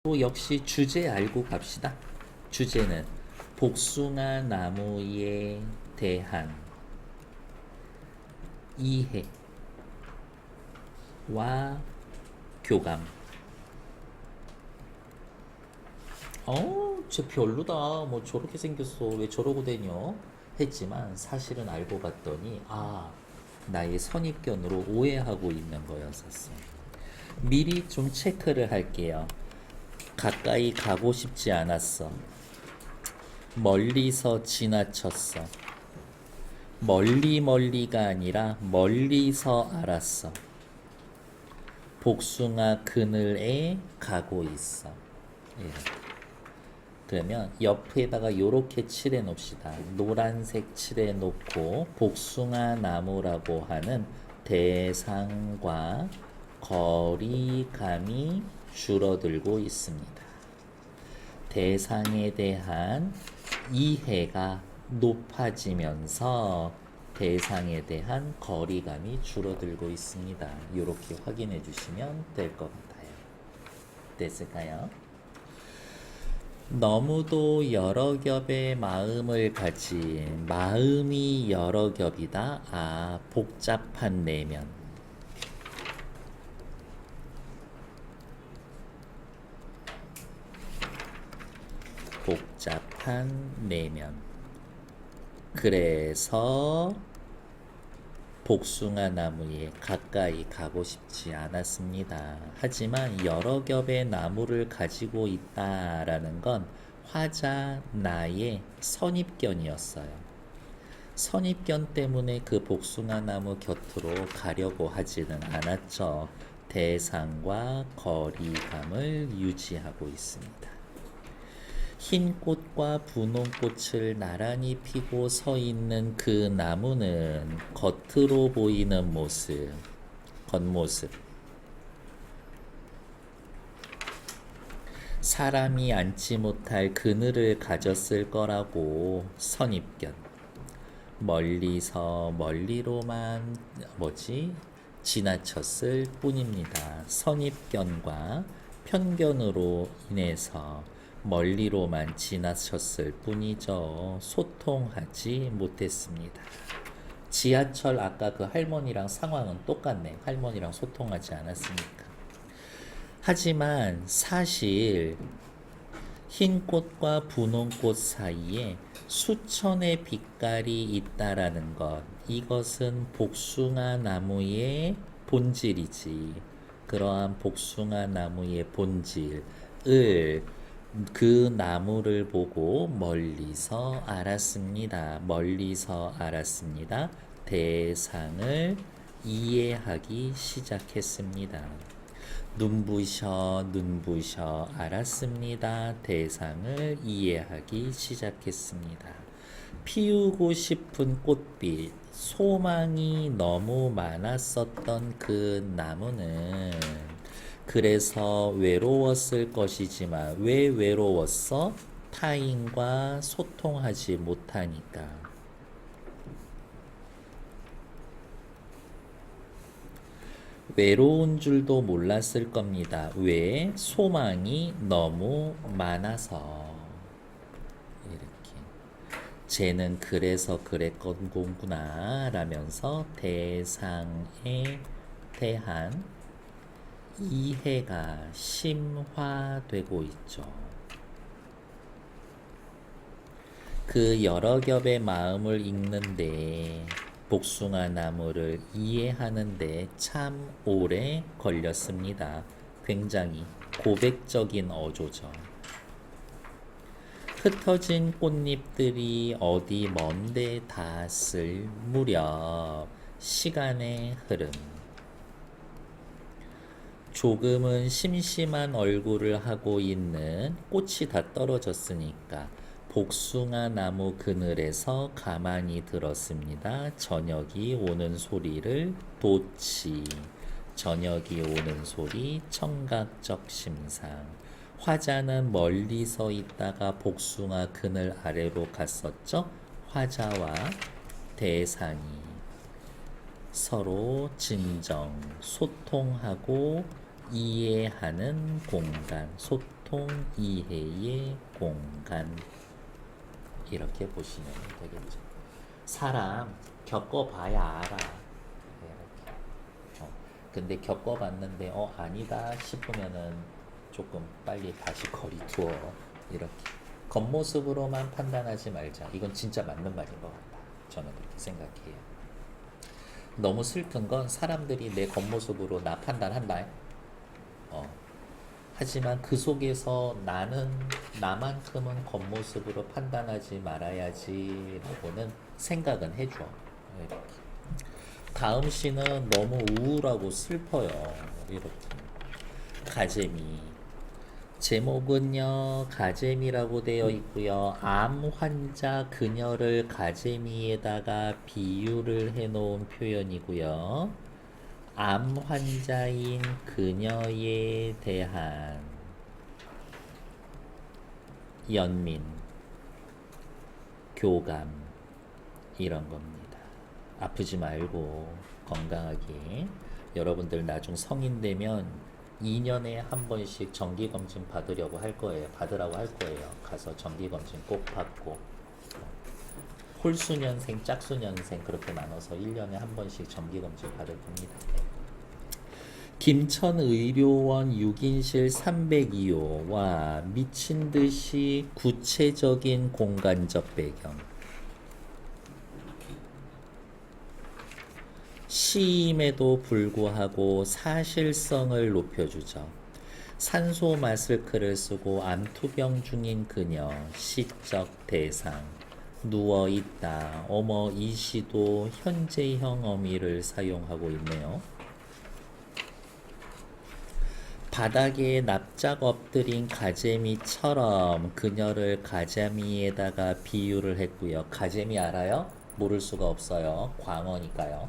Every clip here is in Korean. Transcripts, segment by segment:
또 역시 주제 알고 갑시다. 주제는 복숭아 나무에 대한 이해와 교감. 쟤 별로다. 뭐 저렇게 생겼어. 왜 저러고 다녀? 했지만 사실은 알고 봤더니 나의 선입견으로 오해하고 있는 거였었어. 미리 좀 체크를 할게요. 가까이 가고 싶지 않았어. 멀리서 지나쳤어. 멀리가 아니라 멀리서 알았어. 복숭아 그늘에 가고 있어. 예. 그러면 옆에다가 요렇게 칠해 놓읍시다. 노란색 칠해 놓고 복숭아 나무라고 하는 대상과 거리감이 줄어들고 있습니다. 대상에 대한 이해가 높아지면서 대상에 대한 거리감이 줄어들고 있습니다. 이렇게 확인해 주시면 될 것 같아요. 됐을까요? 너무도 여러 겹의 마음을 가진 마음이 여러 겹이다. 복잡한 내면. 복잡한 내면. 그래서 복숭아 나무에 가까이 가고 싶지 않았습니다. 하지만 여러 겹의 나무를 가지고 있다라는 건 화자 나의 선입견이었어요. 선입견 때문에 그 복숭아 나무 곁으로 가려고 하지는 않았죠. 대상과 거리감을 유지하고 있습니다. 흰 꽃과 분홍 꽃을 나란히 피고 서 있는 그 나무는 겉으로 보이는 모습, 겉모습. 사람이 앉지 못할 그늘을 가졌을 거라고 선입견. 멀리로만 지나쳤을 뿐입니다. 선입견과 편견으로 인해서 멀리로만 지나쳤을 뿐이죠. 소통하지 못했습니다. 지하철 아까 그 할머니랑 상황은 똑같네. 할머니랑 소통하지 않았으니까. 하지만 사실 흰 꽃과 분홍 꽃 사이에 수천의 빛깔이 있다라는 것, 이것은 복숭아 나무의 본질이지. 그러한 복숭아 나무의 본질을 그 나무를 보고 멀리서 알았습니다. 대상을 이해하기 시작했습니다. 눈부셔 알았습니다. 대상을 이해하기 시작했습니다. 피우고 싶은 꽃빛, 소망이 너무 많았었던 그 나무는 그래서 외로웠을 것이지만 왜 외로웠어? 타인과 소통하지 못하니까. 외로운 줄도 몰랐을 겁니다. 왜? 소망이 너무 많아서. 이렇게. 쟤는 그래서 그랬건 거구나 라면서 대상에 대한 이해가 심화되고 있죠. 그 여러 겹의 마음을 읽는데 복숭아 나무를 이해하는데 참 오래 걸렸습니다. 굉장히 고백적인 어조죠. 흩어진 꽃잎들이 어디 먼데 닿았을 무렵 시간의 흐름. 조금은 심심한 얼굴을 하고 있는 꽃이 다 떨어졌으니까 복숭아 나무 그늘에서 가만히 들었습니다. 저녁이 오는 소리를 저녁이 오는 소리 청각적 심상. 화자는 멀리 서 있다가 복숭아 그늘 아래로 갔었죠. 화자와 대상이 서로 진정, 소통하고 이해하는 공간, 소통. 공통 이해의 공간 이렇게 보시면 되겠죠. 사람 겪어봐야 알아. 이렇게. 근데 겪어봤는데 아니다 싶으면은 조금 빨리 다시 거리 두어. 이렇게 겉모습으로만 판단하지 말자. 이건 진짜 맞는 말인 것 같다. 저는 그렇게 생각해요. 너무 슬픈 건 사람들이 내 겉모습으로 나 판단한다. 하지만 그 속에서 나는 나만큼은 겉모습으로 판단하지 말아야지 라고는 생각은 해줘. 이렇게. 다음 시는 너무 우울하고 슬퍼요. 이렇게. 가재미. 제목은요, 가재미라고 되어 있고요. 암 환자 그녀를 가재미에다가 비유를 해놓은 표현이고요. 암 환자인 그녀에 대한 연민, 교감 이런 겁니다. 아프지 말고 건강하게. 여러분들 나중 성인 되면 2년에 한 번씩 정기검진 받으라고 할 거예요. 가서 정기검진 꼭 받고. 홀수년생, 짝수년생 그렇게 나눠서 1년에 한 번씩 정기검진 받을 겁니다. 김천의료원 6인실 302호와 미친듯이 구체적인 공간적 배경. 시임에도 불구하고 사실성을 높여주죠. 산소 마스크를 쓰고 암투병 중인 그녀, 시적 대상, 누워있다. 어머, 이 시도 현재형 어미를 사용하고 있네요. 바닥에 납작 엎드린 가재미처럼 그녀를 가재미에다가 비유를 했고요. 가재미 알아요? 모를 수가 없어요. 광어니까요.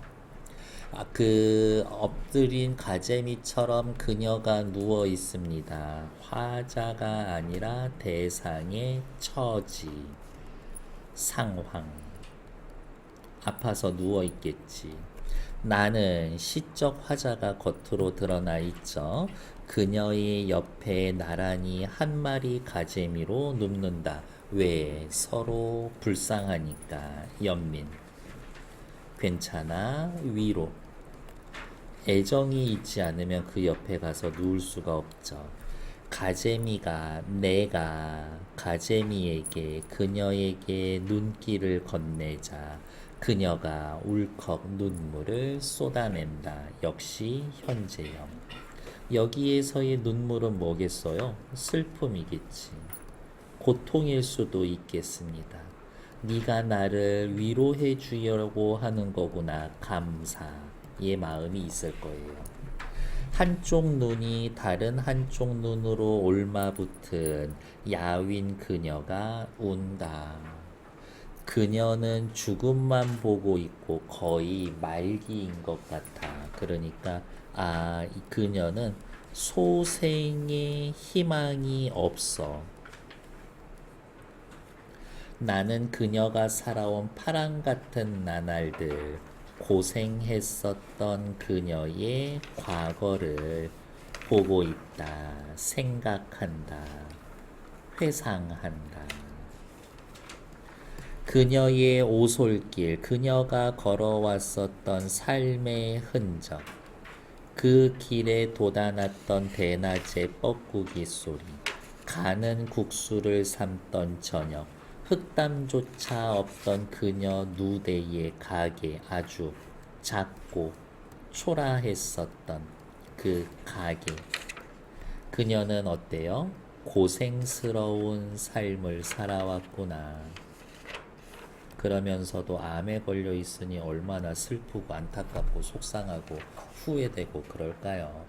그 엎드린 가재미처럼 그녀가 누워 있습니다. 화자가 아니라 대상의 처지, 상황. 아파서 누워 있겠지. 나는 시적 화자가 겉으로 드러나 있죠. 그녀의 옆에 나란히 한 마리 가재미로 눕는다. 왜? 서로 불쌍하니까. 연민. 괜찮아. 위로. 애정이 있지 않으면 그 옆에 가서 누울 수가 없죠. 가재미가 내가 가재미에게 그녀에게 눈길을 건네자 그녀가 울컥 눈물을 쏟아낸다. 역시 현재형. 여기에서의 눈물은 뭐겠어요? 슬픔이겠지. 고통일 수도 있겠습니다. 네가 나를 위로해 주려고 하는 거구나. 감사의 마음이 있을 거예요. 한쪽 눈이 다른 한쪽 눈으로 올마붙은 야윈 그녀가 운다. 그녀는 죽음만 보고 있고 거의 말기인 것 같아. 그러니까 이 그녀는 소생의 희망이 없어. 나는 그녀가 살아온 파랑 같은 나날들, 고생했었던 그녀의 과거를 보고 있다, 생각한다, 회상한다. 그녀의 오솔길, 그녀가 걸어왔었던 삶의 흔적, 그 길에 돋아났던 대낮의 뻐꾸기 소리, 가는 국수를 삶던 저녁, 흑담조차 없던 그녀 누대의 가게, 아주 작고 초라했었던 그 가게. 그녀는 어때요? 고생스러운 삶을 살아왔구나. 그러면서도 암에 걸려 있으니 얼마나 슬프고 안타깝고 속상하고 후회되고 그럴까요?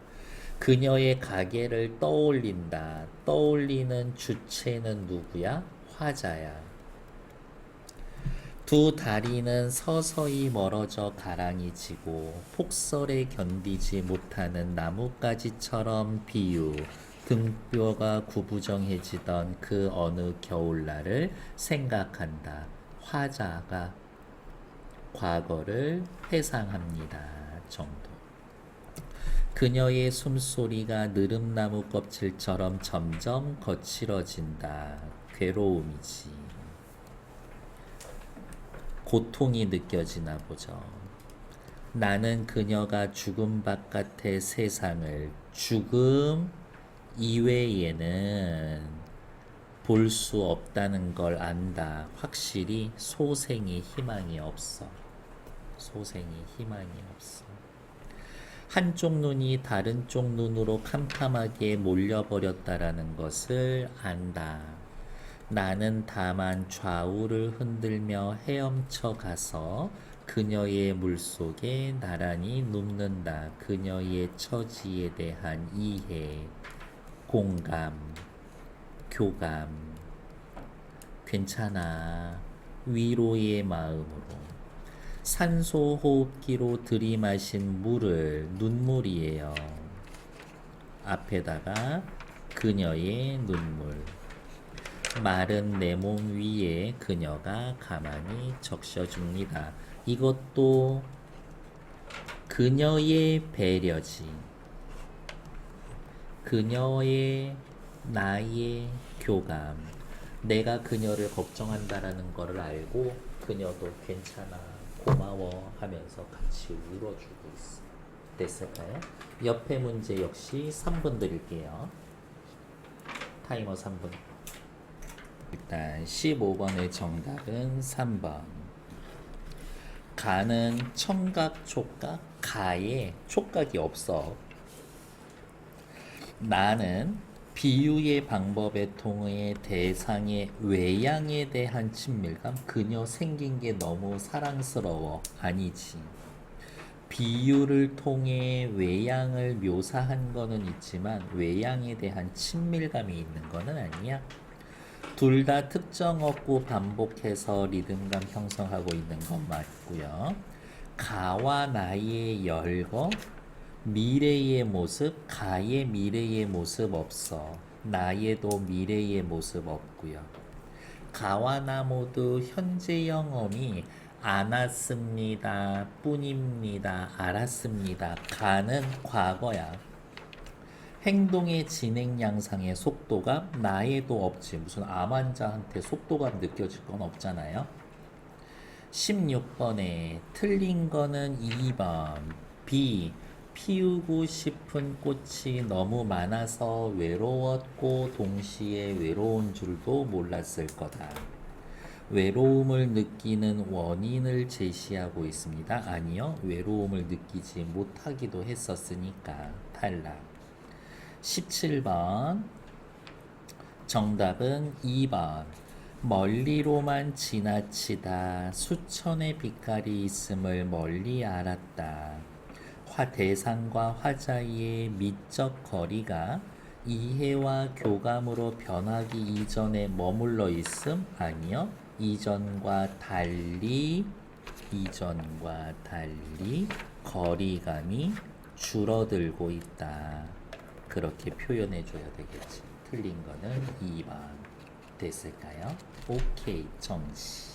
그녀의 가게를 떠올린다. 떠올리는 주체는 누구야? 화자야. 두 다리는 서서히 멀어져 가랑이 지고 폭설에 견디지 못하는 나뭇가지처럼 비유. 등뼈가 구부정해지던 그 어느 겨울날을 생각한다. 화자가 과거를 회상합니다. 정도. 그녀의 숨소리가 느릅나무 껍질처럼 점점 거칠어진다. 괴로움이지. 고통이 느껴지나 보죠. 나는 그녀가 죽음 바깥의 세상을 죽음 이외에는 볼 수 없다는 걸 안다. 확실히 소생이 희망이 없어. 소생이 희망이 없어. 한쪽 눈이 다른 쪽 눈으로 캄캄하게 몰려버렸다라는 것을 안다. 나는 다만 좌우를 흔들며 헤엄쳐 가서 그녀의 물속에 나란히 눕는다. 그녀의 처지에 대한 이해, 공감, 교감, 괜찮아. 위로의 마음으로. 산소 호흡기로 들이마신 물을 눈물이에요. 앞에다가 그녀의 눈물. 마른 내 몸 위에 그녀가 가만히 적셔줍니다. 이것도 그녀의 배려지. 그녀의 나의 교감. 내가 그녀를 걱정한다라는 것을 알고 그녀도 괜찮아, 고마워 하면서 같이 울어주고 있어. 됐을까요? 옆에 문제 역시 3분 드릴게요. 타이머 3분. 일단 15번의 정답은 3번. 가는 청각, 촉각, 가에 촉각이 없어. 나는 비유의 방법에 통해 대상의 외양에 대한 친밀감. 그녀 생긴 게 너무 사랑스러워. 아니지. 비유를 통해 외양을 묘사한 거는 있지만 외양에 대한 친밀감이 있는 거는 아니야. 둘 다 특정 어구 반복해서 리듬감 형성하고 있는 건 맞고요. 가와 나의 열거, 미래의 모습, 가의 미래의 모습 없어. 나에도 미래의 모습 없고요. 가와 나 모두 현재형 어미 안았습니다, 뿐입니다, 알았습니다. 가는 과거야. 행동의 진행 양상의 속도감, 나에도 없지. 무슨 암 환자한테 속도감 느껴질 건 없잖아요. 16번에 틀린 거는 2번. B. 피우고 싶은 꽃이 너무 많아서 외로웠고 동시에 외로운 줄도 몰랐을 거다. 외로움을 느끼는 원인을 제시하고 있습니다. 아니요. 외로움을 느끼지 못하기도 했었으니까 탈락. 17번 정답은 2번. 멀리로만 지나치다 수천의 빛깔이 있음을 멀리 알았다. 대상과 화자의 미적 거리가 이해와 교감으로 변하기 이전에 머물러 있음? 아니요. 이전과 달리 거리감이 줄어들고 있다. 그렇게 표현해 줘야 되겠지. 틀린 거는 2번. 됐을까요? 오케이, 정시.